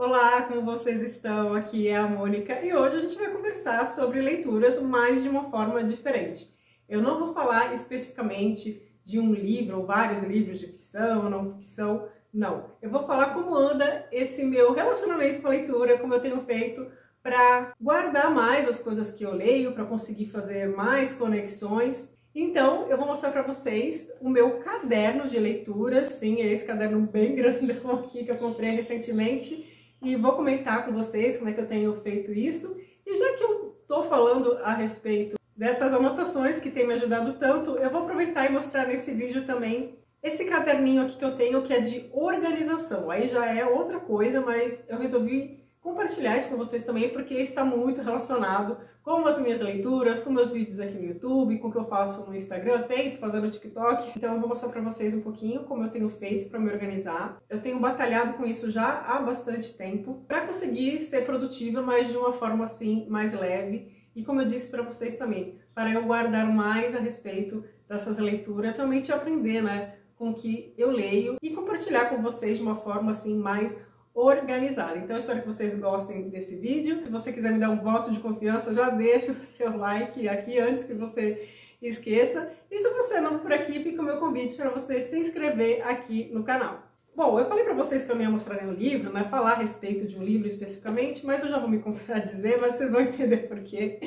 Olá, como vocês estão? Aqui é a Mônica e hoje a gente vai conversar sobre leituras, mas de uma forma diferente. Eu não vou falar especificamente de um livro ou vários livros de ficção, não ficção, não. Eu vou falar como anda esse meu relacionamento com a leitura, como eu tenho feito para guardar mais as coisas que eu leio, para conseguir fazer mais conexões. Então, eu vou mostrar para vocês o meu caderno de leituras. Sim, é esse caderno bem grandão aqui que eu comprei recentemente e vou comentar com vocês como é que eu tenho feito isso. E já que eu tô falando a respeito dessas anotações que tem me ajudado tanto, eu vou aproveitar e mostrar nesse vídeo também esse caderninho aqui que eu tenho, que é de organização. Aí já é outra coisa, mas eu resolvi compartilhar isso com vocês também, porque está muito relacionado com as minhas leituras, com meus vídeos aqui no YouTube, com o que eu faço no Instagram, tento fazer no TikTok. Então eu vou mostrar para vocês um pouquinho como eu tenho feito para me organizar. Eu tenho batalhado com isso já há bastante tempo, para conseguir ser produtiva, mas de uma forma assim, mais leve. E como eu disse para vocês também, para eu guardar mais a respeito dessas leituras, realmente aprender, né, com o que eu leio e compartilhar com vocês de uma forma assim mais organizada. Então eu espero que vocês gostem desse vídeo. Se você quiser me dar um voto de confiança, já deixa o seu like aqui antes que você esqueça. E se você não for por aqui, fica o meu convite para você se inscrever aqui no canal. Bom, eu falei para vocês que eu não ia mostrar nenhum livro, né, falar a respeito de um livro especificamente, mas eu já vou me contradizer, mas vocês vão entender por quê.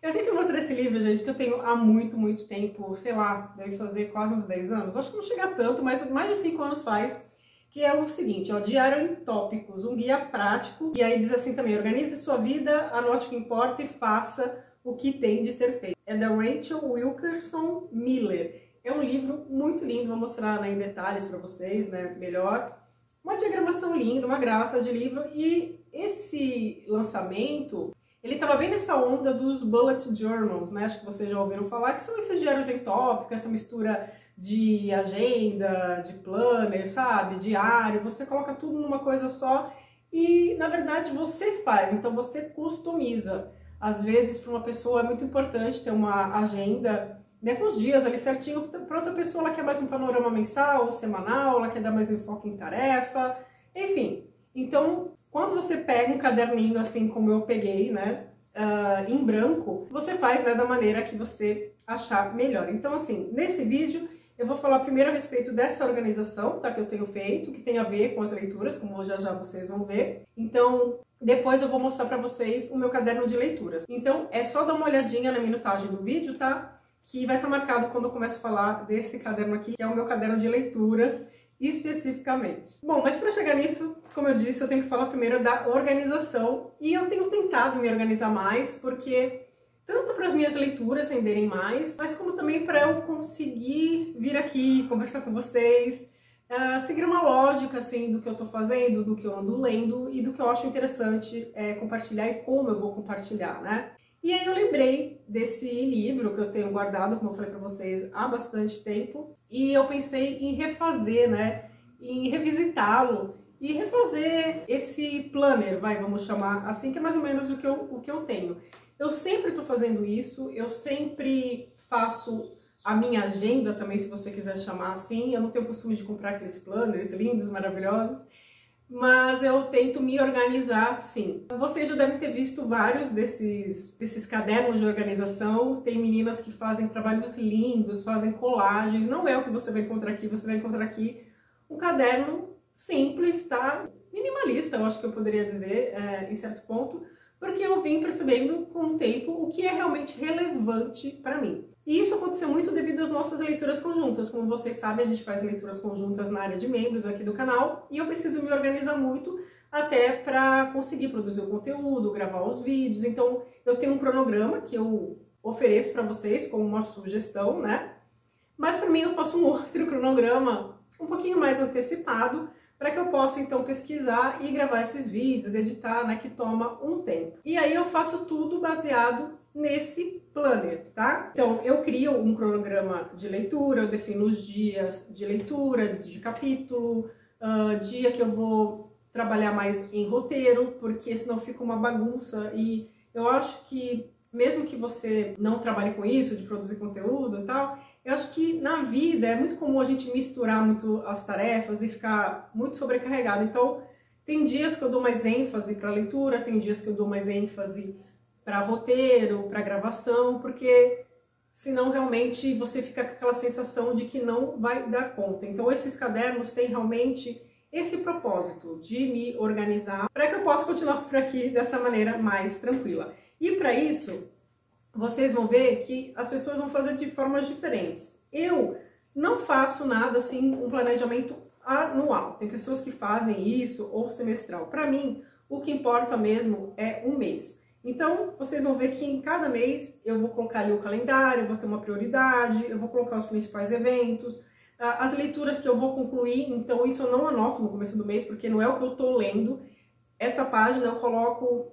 Eu tenho que mostrar esse livro, gente, que eu tenho há muito tempo, sei lá, deve fazer quase uns 10 anos, acho que não chega a tanto, mas mais de 5 anos faz, que é o seguinte, ó, Diário em Tópicos, um guia prático, e aí diz assim também, organize sua vida, anote o que importa e faça o que tem de ser feito. É da Rachel Wilkerson Miller. É um livro muito lindo, vou mostrar, né, em detalhes para vocês, né, melhor. Uma diagramação linda, uma graça de livro, e esse lançamento, ele estava bem nessa onda dos bullet journals, né, acho que vocês já ouviram falar, que são esses diários em tópico, essa mistura de agenda, de planner, sabe, diário, você coloca tudo numa coisa só e, na verdade, você faz, então você customiza. Às vezes, para uma pessoa é muito importante ter uma agenda, né, com os dias ali certinho, para outra pessoa ela quer mais um panorama mensal ou semanal, ela quer dar mais um enfoque em tarefa, enfim. Então, quando você pega um caderninho assim como eu peguei, né, em branco, você faz, né, da maneira que você achar melhor. Então, assim, nesse vídeo eu vou falar primeiro a respeito dessa organização, tá, que eu tenho feito, que tem a ver com as leituras, como já vocês vão ver. Então, depois eu vou mostrar para vocês o meu caderno de leituras. Então, é só dar uma olhadinha na minutagem do vídeo, tá? Que vai estar marcado quando eu começo a falar desse caderno aqui, que é o meu caderno de leituras, especificamente. Bom, mas para chegar nisso, como eu disse, eu tenho que falar primeiro da organização. E eu tenho tentado me organizar mais, porque tanto para as minhas leituras renderem mais, mas como também para eu conseguir vir aqui, conversar com vocês, seguir uma lógica assim, do que eu estou fazendo, do que eu ando lendo e do que eu acho interessante compartilhar e como eu vou compartilhar, né? E aí eu lembrei desse livro que eu tenho guardado, como eu falei para vocês, há bastante tempo, e eu pensei em refazer, né? Em revisitá-lo e refazer esse planner, vamos chamar assim, que é mais ou menos o que eu tenho. Eu sempre estou fazendo isso, eu sempre faço a minha agenda também, se você quiser chamar assim. Eu não tenho o costume de comprar aqueles planners lindos, maravilhosos, mas eu tento me organizar sim. Vocês já devem ter visto vários desses cadernos de organização. Tem meninas que fazem trabalhos lindos, fazem colagens. Não é o que você vai encontrar aqui, você vai encontrar aqui um caderno simples, tá? Minimalista, eu acho que eu poderia dizer, em certo ponto, porque eu vim percebendo com o tempo o que é realmente relevante para mim. E isso aconteceu muito devido às nossas leituras conjuntas. Como vocês sabem, a gente faz leituras conjuntas na área de membros aqui do canal e eu preciso me organizar muito até para conseguir produzir o conteúdo, gravar os vídeos. Então, eu tenho um cronograma que eu ofereço para vocês como uma sugestão, né? Mas para mim eu faço um outro cronograma um pouquinho mais antecipado, para que eu possa então pesquisar e gravar esses vídeos, editar, né, que toma um tempo. E aí eu faço tudo baseado nesse planner, tá? Então eu crio um cronograma de leitura, eu defino os dias de leitura, de capítulo, dia que eu vou trabalhar mais em roteiro, porque senão fica uma bagunça e eu acho que mesmo que você não trabalhe com isso, de produzir conteúdo e tal, eu acho que na vida é muito comum a gente misturar muito as tarefas e ficar muito sobrecarregado. Então, Tem dias que eu dou mais ênfase para leitura, tem dias que eu dou mais ênfase para roteiro, para gravação, porque senão realmente você fica com aquela sensação de que não vai dar conta. Então esses cadernos têm realmente esse propósito de me organizar para que eu possa continuar por aqui dessa maneira mais tranquila. E para isso, vocês vão ver que as pessoas vão fazer de formas diferentes. Eu não faço nada assim, um planejamento anual. Tem pessoas que fazem isso ou semestral. Para mim, o que importa mesmo é um mês. Então, vocês vão ver que em cada mês eu vou colocar ali o calendário, eu vou ter uma prioridade, eu vou colocar os principais eventos, as leituras que eu vou concluir. Então, isso eu não anoto no começo do mês, porque não é o que eu estou lendo. Essa página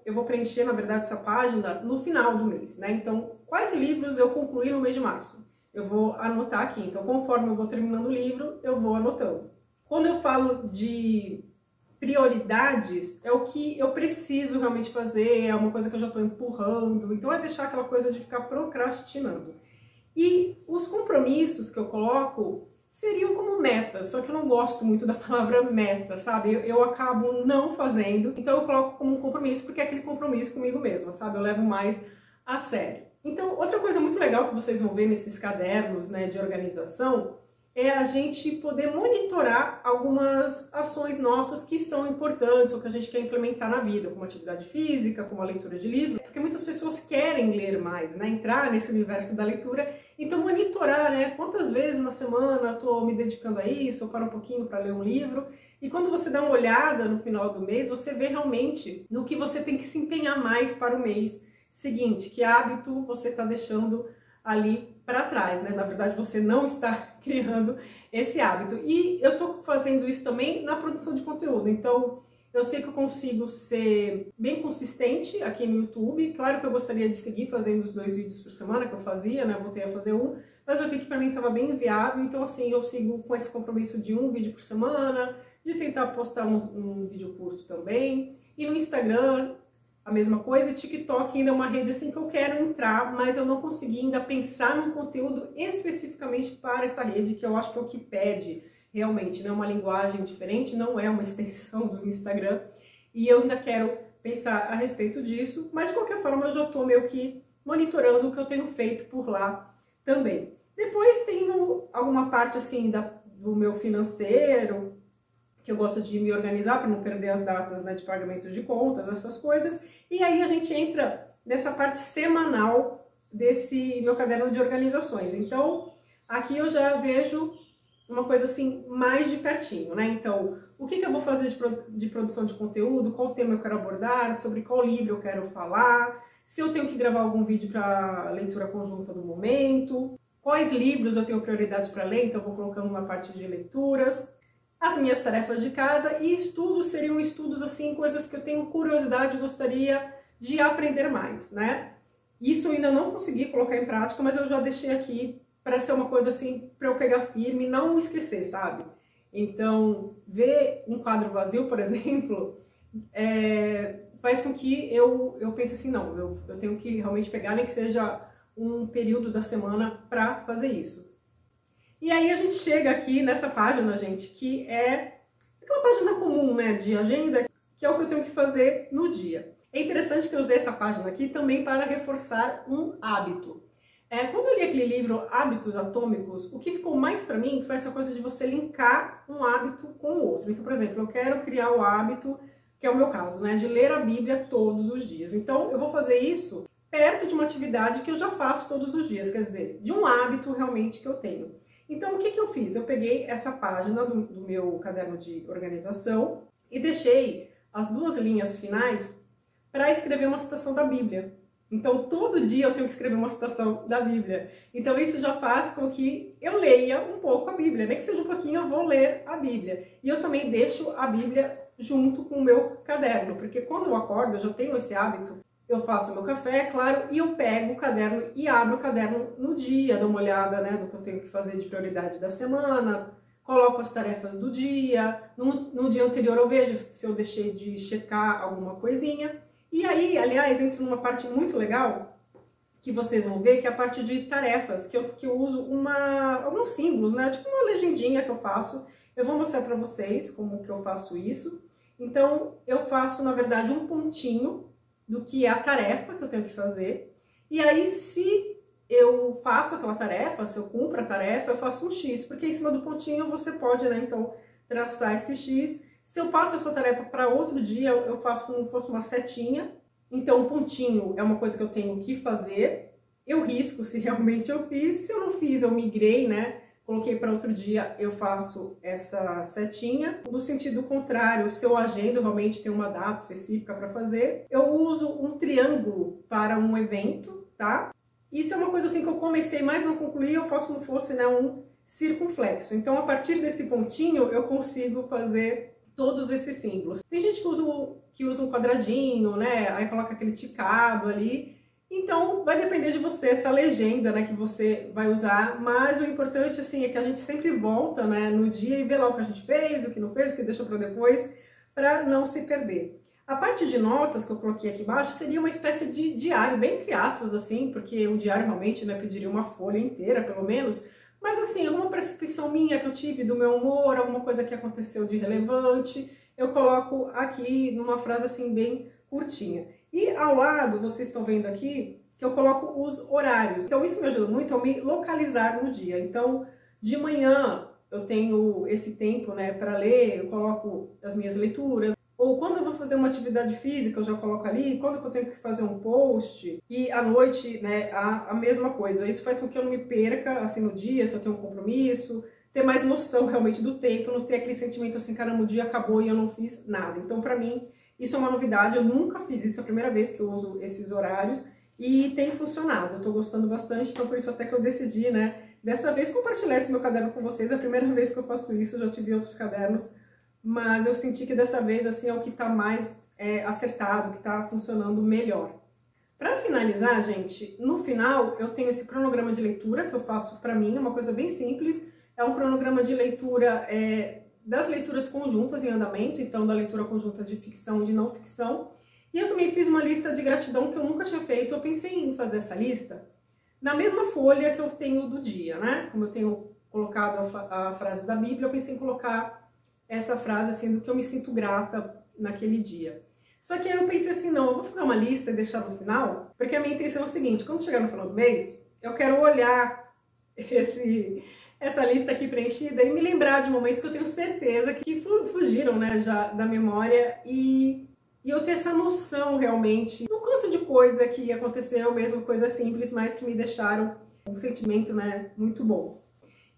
eu vou preencher, na verdade, essa página no final do mês, né? Então, quais livros eu concluí no mês de março? Eu vou anotar aqui. Então, conforme eu vou terminando o livro, eu vou anotando. Quando eu falo de prioridades, é o que eu preciso realmente fazer, é uma coisa que eu já estou empurrando, então é deixar aquela coisa de ficar procrastinando. E os compromissos que eu coloco seriam como metas, só que eu não gosto muito da palavra meta, sabe? Eu acabo não fazendo, então eu coloco como um compromisso, porque é aquele compromisso comigo mesma, sabe? Eu levo mais a sério. Então, outra coisa muito legal que vocês vão ver nesses cadernos, né, de organização, é a gente poder monitorar algumas ações nossas que são importantes ou que a gente quer implementar na vida, como atividade física, como a leitura de livro, porque muitas pessoas querem ler mais, né? Entrar nesse universo da leitura, então monitorar, né? Quantas vezes na semana eu estou me dedicando a isso, ou paro um pouquinho para ler um livro, e quando você dá uma olhada no final do mês, você vê realmente no que você tem que se empenhar mais para o mês seguinte, que hábito você está deixando ali para trás, né? Na verdade, você não está criando esse hábito. E eu tô fazendo isso também na produção de conteúdo. Então, eu sei que eu consigo ser bem consistente aqui no YouTube. Claro que eu gostaria de seguir fazendo os 2 vídeos por semana que eu fazia, né? Eu voltei a fazer um, mas eu vi que para mim estava bem inviável. Então, assim, eu sigo com esse compromisso de 1 vídeo por semana, de tentar postar um vídeo curto também. E no Instagram, a mesma coisa, e TikTok ainda é uma rede assim que eu quero entrar, mas eu não consegui ainda pensar num conteúdo especificamente para essa rede, que eu acho que é o que pede realmente, né? Uma linguagem diferente, não é uma extensão do Instagram, e eu ainda quero pensar a respeito disso, mas de qualquer forma eu já estou meio que monitorando o que eu tenho feito por lá também. Depois tenho alguma parte assim do meu financeiro, que eu gosto de me organizar para não perder as datas, né, de pagamento de contas, essas coisas. E aí a gente entra nessa parte semanal desse meu caderno de organizações. Então, aqui eu já vejo uma coisa assim mais de pertinho, né? Então, o que eu vou fazer de produção de conteúdo, qual tema eu quero abordar, sobre qual livro eu quero falar, se eu tenho que gravar algum vídeo para leitura conjunta no momento, quais livros eu tenho prioridade para ler, então eu vou colocando uma parte de leituras, as minhas tarefas de casa, e estudos seriam estudos assim, coisas que eu tenho curiosidade e gostaria de aprender mais, né? Isso eu ainda não consegui colocar em prática, mas eu já deixei aqui para ser uma coisa assim, para eu pegar firme e não esquecer, sabe? Então, ver um quadro vazio, por exemplo, faz com que eu pense assim, não, eu tenho que realmente pegar, nem que seja um período da semana para fazer isso. E aí a gente chega aqui nessa página, gente, que é aquela página comum, né, de agenda, que é o que eu tenho que fazer no dia. É interessante que eu usei essa página aqui também para reforçar um hábito. Quando eu li aquele livro Hábitos Atômicos, o que ficou mais para mim foi essa coisa de você linkar um hábito com o outro. Então, por exemplo, eu quero criar o hábito, que é o meu caso, né, de ler a Bíblia todos os dias. Então, eu vou fazer isso perto de uma atividade que eu já faço todos os dias, quer dizer, de um hábito realmente que eu tenho. Então, o que eu fiz? Eu peguei essa página do meu caderno de organização e deixei as 2 linhas finais para escrever uma citação da Bíblia. Então, todo dia eu tenho que escrever uma citação da Bíblia. Então, isso já faz com que eu leia um pouco a Bíblia. Nem que seja um pouquinho, eu vou ler a Bíblia. E eu também deixo a Bíblia junto com o meu caderno, porque quando eu acordo, eu já tenho esse hábito. Eu faço o meu café, é claro, e eu pego o caderno e abro o caderno no dia, dou uma olhada, né, no que eu tenho que fazer de prioridade da semana, coloco as tarefas do dia, no dia anterior eu vejo se eu deixei de checar alguma coisinha. E aí, aliás, entra numa parte muito legal, que vocês vão ver, que é a parte de tarefas, que eu uso alguns símbolos, né, tipo uma legendinha que eu faço. Eu vou mostrar para vocês como que eu faço isso. Então, eu faço, na verdade, um pontinho do que é a tarefa que eu tenho que fazer. E aí, se eu faço aquela tarefa, se eu cumpro a tarefa, eu faço um X, porque em cima do pontinho você pode, né, então, traçar esse X. Se eu passo essa tarefa para outro dia, eu faço como se fosse uma setinha. Então, o pontinho é uma coisa que eu tenho que fazer. Eu risco se realmente eu fiz. Se eu não fiz, eu migrei, né? Coloquei para outro dia, eu faço essa setinha. No sentido contrário, se eu agendo, realmente tem uma data específica para fazer. Eu uso um triângulo para um evento, tá? Isso é uma coisa assim que eu comecei, mas não concluí, eu faço como fosse, né, um circunflexo. Então, a partir desse pontinho, eu consigo fazer todos esses símbolos. Tem gente que usa um quadradinho, né? Aí coloca aquele ticado ali. Então, vai depender de você, essa legenda, né, que você vai usar, mas o importante, assim, é que a gente sempre volta, né, no dia e vê lá o que a gente fez, o que não fez, o que deixa para depois, para não se perder. A parte de notas que eu coloquei aqui embaixo seria uma espécie de diário, bem entre aspas, assim, porque um diário realmente, né, pediria uma folha inteira, pelo menos, mas, assim, alguma percepção minha que eu tive do meu humor, alguma coisa que aconteceu de relevante, eu coloco aqui numa frase, assim, bem curtinha. E ao lado, vocês estão vendo aqui, que eu coloco os horários. Então isso me ajuda muito a me localizar no dia. Então, de manhã eu tenho esse tempo, né, para ler, eu coloco as minhas leituras. Ou quando eu vou fazer uma atividade física, eu já coloco ali. Quando eu tenho que fazer um post. E à noite, né, a mesma coisa. Isso faz com que eu não me perca, assim, no dia, se eu tenho um compromisso. Ter mais noção, realmente, do tempo. Não ter aquele sentimento, assim, caramba, o dia acabou e eu não fiz nada. Então, para mim, isso é uma novidade, eu nunca fiz isso, é a primeira vez que eu uso esses horários e tem funcionado, eu tô gostando bastante, então por isso até que eu decidi, né, dessa vez compartilhar esse meu caderno com vocês, é a primeira vez que eu faço isso, eu já tive outros cadernos, mas eu senti que dessa vez, assim, é o que tá mais acertado, que tá funcionando melhor. Para finalizar, gente, no final eu tenho esse cronograma de leitura que eu faço para mim, é uma coisa bem simples, é um cronograma de leitura das leituras conjuntas em andamento, então da leitura conjunta de ficção e de não ficção. E eu também fiz uma lista de gratidão que eu nunca tinha feito, eu pensei em fazer essa lista na mesma folha que eu tenho do dia, né? Como eu tenho colocado a frase da Bíblia, eu pensei em colocar essa frase assim do que eu me sinto grata naquele dia. Só que aí eu pensei assim, não, eu vou fazer uma lista e deixar no final, porque a minha intenção é o seguinte, quando chegar no final do mês, eu quero olhar essa lista aqui preenchida e me lembrar de momentos que eu tenho certeza que fugiram, né, já da memória e eu ter essa noção realmente do quanto de coisa que aconteceu, mesmo coisas simples, mas que me deixaram um sentimento, né, muito bom.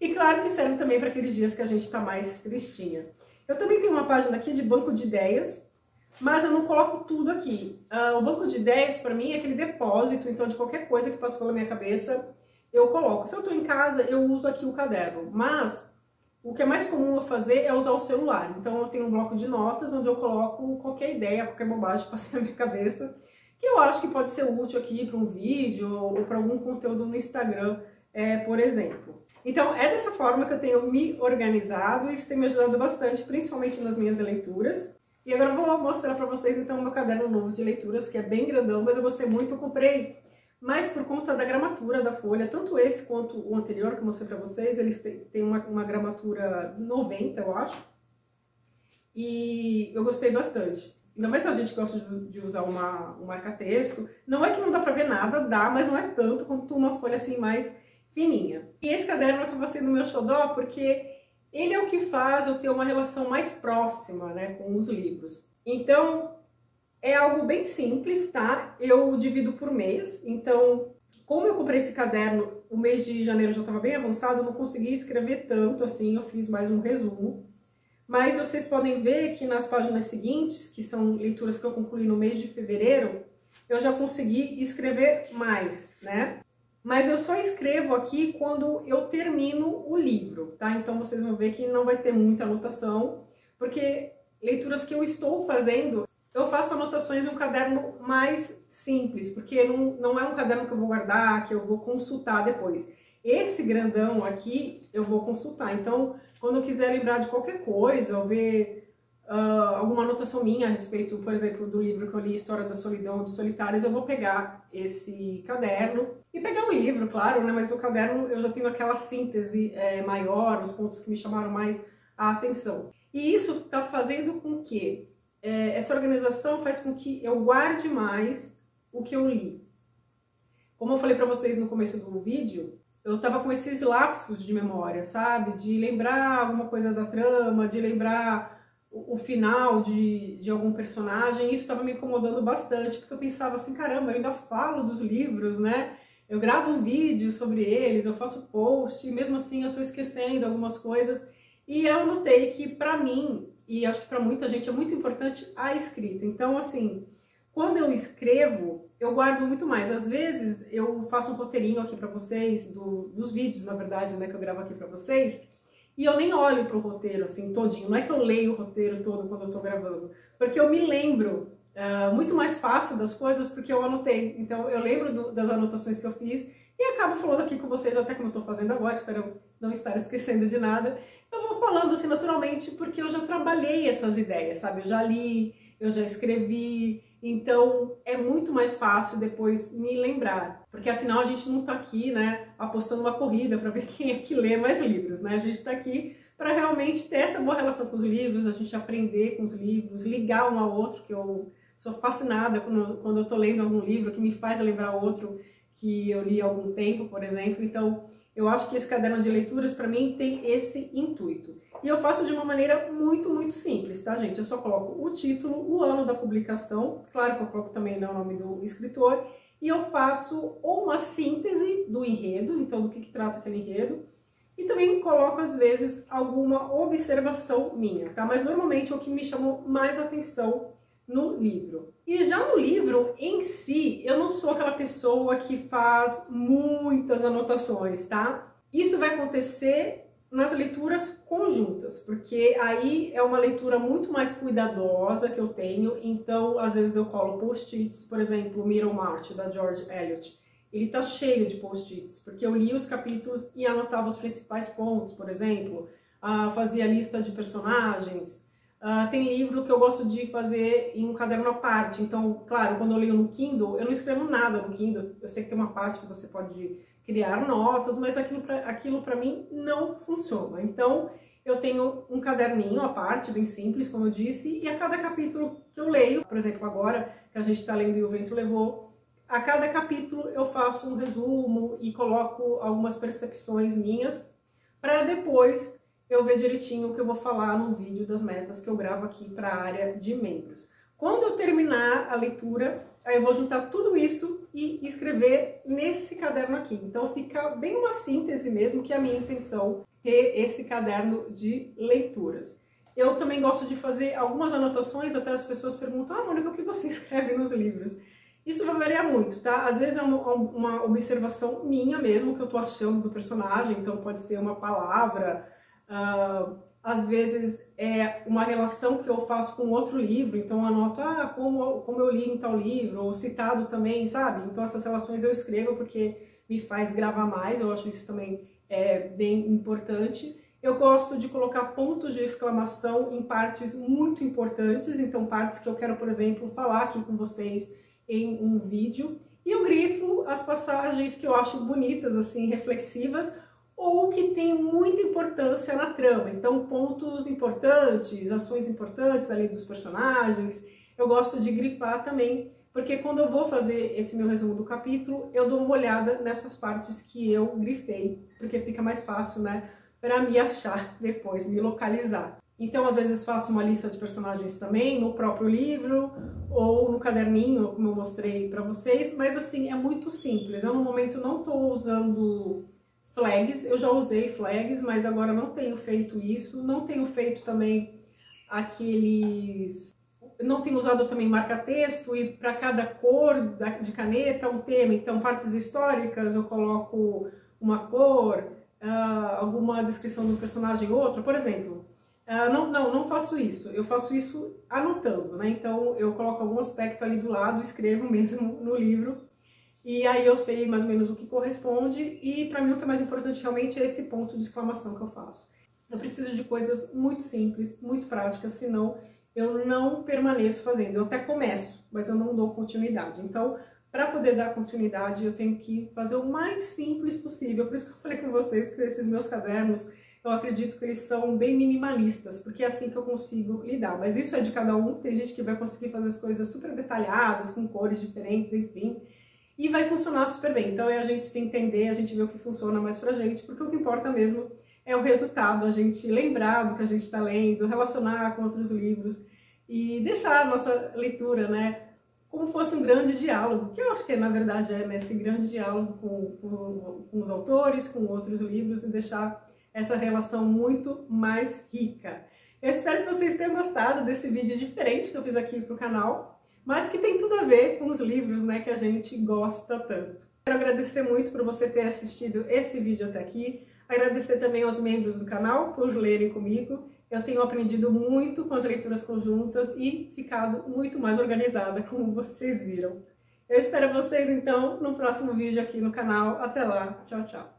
E claro que serve também para aqueles dias que a gente tá mais tristinha. Eu também tenho uma página aqui de banco de ideias, mas eu não coloco tudo aqui. O banco de ideias, para mim, é aquele depósito, então, de qualquer coisa que passa pela minha cabeça, eu coloco. Se eu estou em casa, eu uso aqui o caderno, mas o que é mais comum eu fazer é usar o celular. Então eu tenho um bloco de notas onde eu coloco qualquer ideia, qualquer bobagem que passe na minha cabeça, que eu acho que pode ser útil aqui para um vídeo ou para algum conteúdo no Instagram, por exemplo. Então é dessa forma que eu tenho me organizado, isso tem me ajudado bastante, principalmente nas minhas leituras. E agora eu vou mostrar para vocês então o meu caderno novo de leituras, que é bem grandão, mas eu gostei muito, eu comprei mas por conta da gramatura da folha, tanto esse quanto o anterior que eu mostrei pra vocês, eles têm uma gramatura 90, eu acho, e eu gostei bastante. Ainda mais se a gente gosta de usar um marca-texto, não é que não dá pra ver nada, dá, mas não é tanto quanto uma folha assim mais fininha. E esse caderno acaba sendo meu xodó porque ele é o que faz eu ter uma relação mais próxima, né, com os livros. Então, é algo bem simples, tá? Eu divido por mês, então, como eu comprei esse caderno, o mês de janeiro já estava bem avançado, eu não consegui escrever tanto assim, eu fiz mais um resumo. Mas vocês podem ver que nas páginas seguintes, que são leituras que eu concluí no mês de fevereiro, eu já consegui escrever mais, né? Mas eu só escrevo aqui quando eu termino o livro, tá? Então vocês vão ver que não vai ter muita anotação, porque leituras que eu estou fazendo, eu faço anotações em um caderno mais simples, porque não é um caderno que eu vou guardar, que eu vou consultar depois. Esse grandão aqui eu vou consultar, então quando eu quiser lembrar de qualquer coisa, ou ver alguma anotação minha a respeito, por exemplo, do livro que eu li, História da Solidão dos Solitários, eu vou pegar esse caderno e pegar um livro, claro, né? Mas no caderno eu já tenho aquela síntese maior, os pontos que me chamaram mais a atenção. E isso está fazendo com que essa organização faz com que eu guarde mais o que eu li. Como eu falei para vocês no começo do vídeo, eu tava com esses lapsos de memória, sabe? De lembrar alguma coisa da trama, de lembrar o final de algum personagem. Isso estava me incomodando bastante, porque eu pensava assim, caramba, eu ainda falo dos livros, né? Eu gravo um vídeo sobre eles, eu faço post, e mesmo assim eu tô esquecendo algumas coisas. E eu notei que para mim, e acho que para muita gente, é muito importante a escrita. Então, assim, quando eu escrevo, eu guardo muito mais. Às vezes eu faço um roteirinho aqui para vocês, dos vídeos, na verdade, né, que eu gravo aqui para vocês, e eu nem olho pro roteiro assim todinho. Não é que eu leio o roteiro todo quando eu tô gravando, porque eu me lembro muito mais fácil das coisas porque eu anotei. Então eu lembro das anotações que eu fiz e acabo falando aqui com vocês, até como eu tô fazendo agora, espero não estar esquecendo de nada. Eu vou falando assim naturalmente porque eu já trabalhei essas ideias, sabe? Eu já li, eu já escrevi, então é muito mais fácil depois me lembrar, porque afinal a gente não tá aqui, né, apostando uma corrida para ver quem é que lê mais livros, né? A gente tá aqui para realmente ter essa boa relação com os livros, a gente aprender com os livros, ligar um ao outro, que eu sou fascinada quando eu tô lendo algum livro que me faz lembrar outro que eu li há algum tempo, por exemplo. Então eu acho que esse caderno de leituras para mim tem esse intuito. E eu faço de uma maneira muito, muito simples, tá, gente? Eu só coloco o título, o ano da publicação, claro que eu coloco também, né, o nome do escritor, e eu faço ou uma síntese do enredo, então do que trata aquele enredo, e também coloco, às vezes, alguma observação minha, tá? Mas normalmente é o que me chamou mais atenção no livro. E já no livro em si, eu não sou aquela pessoa que faz muitas anotações, tá? Isso vai acontecer nas leituras conjuntas, porque aí é uma leitura muito mais cuidadosa que eu tenho, então às vezes eu colo post-its, por exemplo, o Middlemarch, da George Eliot. Ele tá cheio de post-its, porque eu li os capítulos e anotava os principais pontos, por exemplo, fazia lista de personagens. Tem livro que eu gosto de fazer em um caderno à parte, então, claro, quando eu leio no Kindle, eu não escrevo nada no Kindle, eu sei que tem uma parte que você pode criar notas, mas aquilo para mim não funciona. Então, eu tenho um caderninho à parte, bem simples, como eu disse, e a cada capítulo que eu leio, por exemplo, agora que a gente está lendo E o Vento Levou, a cada capítulo eu faço um resumo e coloco algumas percepções minhas, para depois eu ver direitinho o que eu vou falar no vídeo das metas que eu gravo aqui para a área de membros. Quando eu terminar a leitura, aí eu vou juntar tudo isso e escrever nesse caderno aqui. Então fica bem uma síntese mesmo, que é a minha intenção, ter esse caderno de leituras. Eu também gosto de fazer algumas anotações, até as pessoas perguntam, Mônica, o que você escreve nos livros? Isso vai variar muito, tá? Às vezes é uma observação minha mesmo, que eu tô achando do personagem, então pode ser uma palavra, às vezes é uma relação que eu faço com outro livro, então eu anoto, como eu li em tal livro, ou citado também, sabe? Então essas relações eu escrevo porque me faz gravar mais, eu acho isso também bem importante. Eu gosto de colocar pontos de exclamação em partes muito importantes, então partes que eu quero, por exemplo, falar aqui com vocês em um vídeo, e eu grifo as passagens que eu acho bonitas, assim, reflexivas, ou que tem muita importância na trama. Então, pontos importantes, ações importantes ali dos personagens, eu gosto de grifar também, porque quando eu vou fazer esse meu resumo do capítulo, eu dou uma olhada nessas partes que eu grifei, porque fica mais fácil, né, para me achar depois, me localizar. Então, às vezes faço uma lista de personagens também no próprio livro ou no caderninho, como eu mostrei para vocês, mas assim, é muito simples. Eu no momento não estou usando flags, eu já usei flags, mas agora não tenho feito isso, não tenho feito também não tenho usado também marca-texto e para cada cor de caneta um tema, então partes históricas eu coloco uma cor, alguma descrição do personagem outra, por exemplo. Não faço isso, eu faço isso anotando, né? Então eu coloco algum aspecto ali do lado, escrevo mesmo no livro, e aí eu sei mais ou menos o que corresponde, e para mim o que é mais importante realmente é esse ponto de exclamação que eu faço. Eu preciso de coisas muito simples, muito práticas, senão eu não permaneço fazendo. Eu até começo, mas eu não dou continuidade. Então, para poder dar continuidade, eu tenho que fazer o mais simples possível. Por isso que eu falei com vocês que esses meus cadernos, eu acredito que eles são bem minimalistas, porque é assim que eu consigo lidar. Mas isso é de cada um, tem gente que vai conseguir fazer as coisas super detalhadas, com cores diferentes, enfim, e vai funcionar super bem. Então é a gente se entender, a gente ver o que funciona mais pra gente, porque o que importa mesmo é o resultado, a gente lembrar do que a gente está lendo, relacionar com outros livros e deixar a nossa leitura, né, como fosse um grande diálogo, que eu acho que na verdade é, né, esse grande diálogo com os autores, com outros livros, e deixar essa relação muito mais rica. Eu espero que vocês tenham gostado desse vídeo diferente que eu fiz aqui pro canal, mas que tem tudo a ver com os livros, né, que a gente gosta tanto. Quero agradecer muito por você ter assistido esse vídeo até aqui. Agradecer também aos membros do canal por lerem comigo. Eu tenho aprendido muito com as leituras conjuntas e ficado muito mais organizada, como vocês viram. Eu espero vocês, então, no próximo vídeo aqui no canal. Até lá. Tchau, tchau.